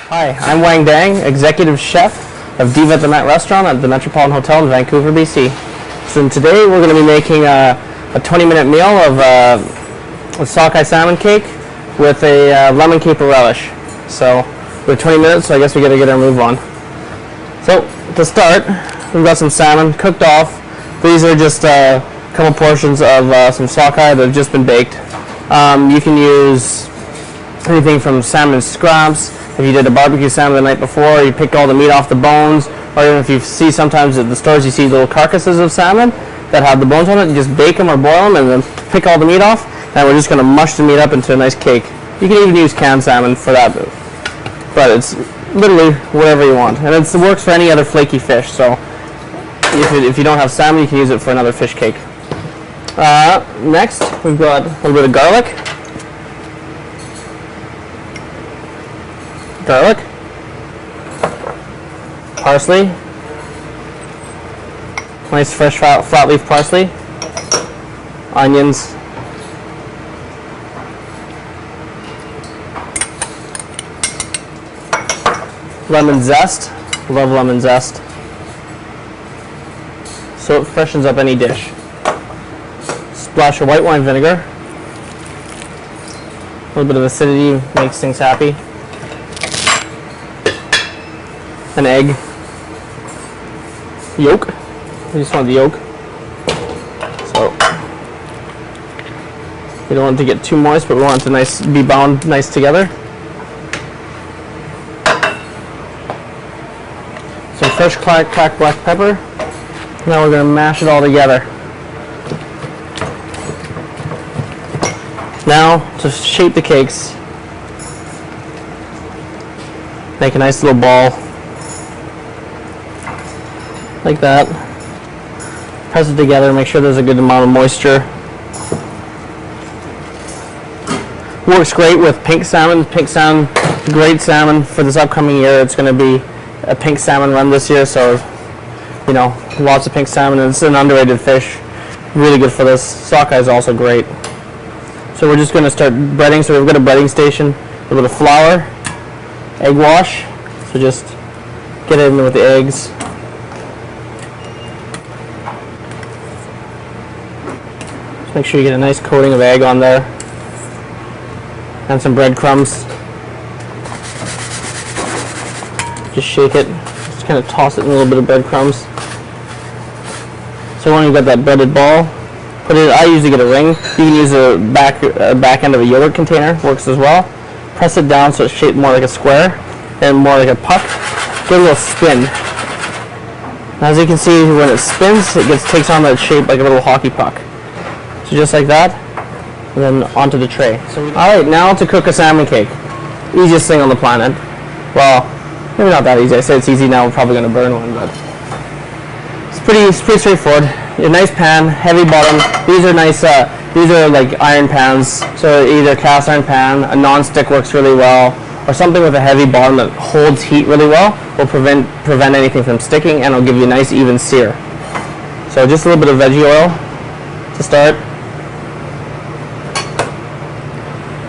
Hi, I'm Wang Dang, Executive Chef of Diva at the Met Restaurant at the Metropolitan Hotel in Vancouver, BC. So today we're going to be making a 20-minute meal of a sockeye salmon cake with a lemon caper relish. So we have 20 minutes, so I guess we got to get our move on. So to start, we've got some salmon cooked off. These are just a couple portions of some sockeye that have just been baked. You can use anything from salmon scraps. If you did a barbecue salmon the night before, you pick all the meat off the bones, or even if you see sometimes at the stores you see little carcasses of salmon that have the bones on it, you just bake them or boil them and then pick all the meat off, and we're just going to mush the meat up into a nice cake. You can even use canned salmon for that, but it's literally whatever you want, and it works for any other flaky fish. So if you don't have salmon, you can use it for another fish cake. Next, we've got a little bit of garlic, parsley, nice fresh flat leaf parsley, onions, lemon zest, love lemon zest, so it freshens up any dish. Splash of white wine vinegar, a little bit of acidity makes things happy. An egg yolk. We just want the yolk, so we don't want it to get too moist, but we want it to be bound nice together. Some fresh cracked black pepper. Now we're going to mash it all together. Now to shape the cakes, make a nice little ball like that. Press it together, make sure there's a good amount of moisture. Works great with pink salmon. Pink salmon, great salmon for this upcoming year. It's going to be a pink salmon run this year, so you know, lots of pink salmon, and it's an underrated fish. Really good for this. Sockeye is also great. So we're just going to start breading. So we've got a breading station, a little bit of flour, egg wash. So just get it in with the eggs. Just make sure you get a nice coating of egg on there. And some breadcrumbs. Just shake it. Just kind of toss it in a little bit of breadcrumbs. So when you've got that breaded ball, put it. I usually get a ring. You can use a back end of a yogurt container. Works as well. Press it down so it's shaped more like a square and more like a puck. Give it a little spin. As you can see, when it spins, it takes on that shape like a little hockey puck. So just like that, and then onto the tray. Alright, now to cook a salmon cake. Easiest thing on the planet. Well, maybe not that easy. I say it's easy now, we're probably going to burn one, but it's pretty straightforward. A nice pan, heavy bottom. These are nice, these are like iron pans. So either cast iron pan, a non-stick works really well, or something with a heavy bottom that holds heat really well will prevent anything from sticking, and it'll give you a nice even sear. So just a little bit of veggie oil to start.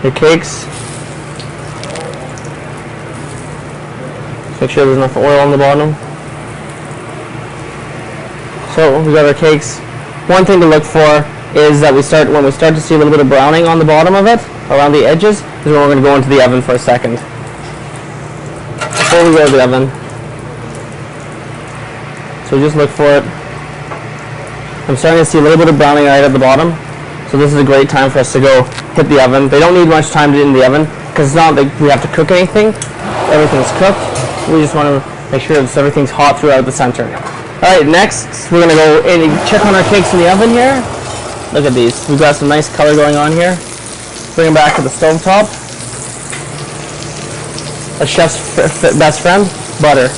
Your cakes. Make sure there's enough oil on the bottom. So we got our cakes. One thing to look for is that when we start to see a little bit of browning on the bottom of it, around the edges, is when we're going to go into the oven for a second. Before we go to the oven, so just look for it. I'm starting to see a little bit of browning right at the bottom, so this is a great time for us to go hit the oven. They don't need much time to get in the oven because it's not like we have to cook anything. Everything's cooked. We just want to make sure that everything's hot throughout the center. Alright, next we're going to go in and check on our cakes in the oven here. Look at these. We've got some nice color going on here. Bring them back to the stove top. A chef's best friend, butter.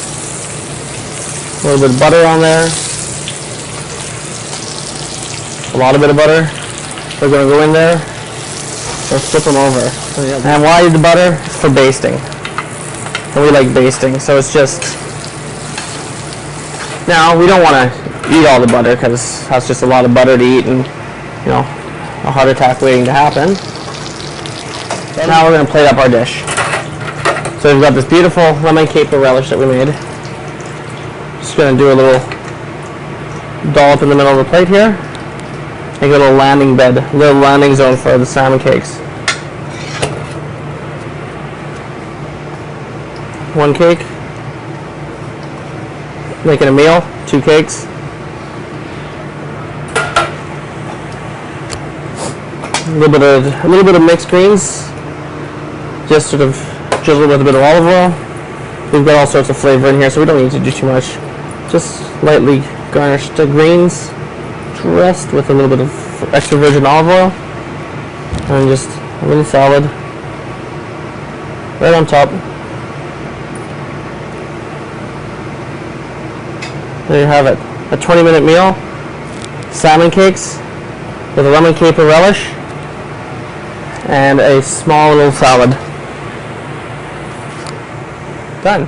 A little bit of butter on there. A lot of bit of butter. We're going to go in there and flip them over. And why the butter? For basting. And we like basting, so it's just... Now, we don't want to eat all the butter because that's just a lot of butter to eat and, you know, a heart attack waiting to happen. And now we're going to plate up our dish. So we've got this beautiful lemon caper relish that we made. Just going to do a little dollop in the middle of the plate here. Make a little landing bed, a little landing zone for the salmon cakes. One cake. Making a meal, 2 cakes. A little bit of mixed greens. Just sort of drizzle with a bit of olive oil. We've got all sorts of flavor in here, so we don't need to do too much. Just lightly garnish the greens, dressed with a little bit of extra virgin olive oil, and just a mini salad right on top. There you have it, a 20-minute meal, salmon cakes with a lemon caper relish, and a small little salad. Done.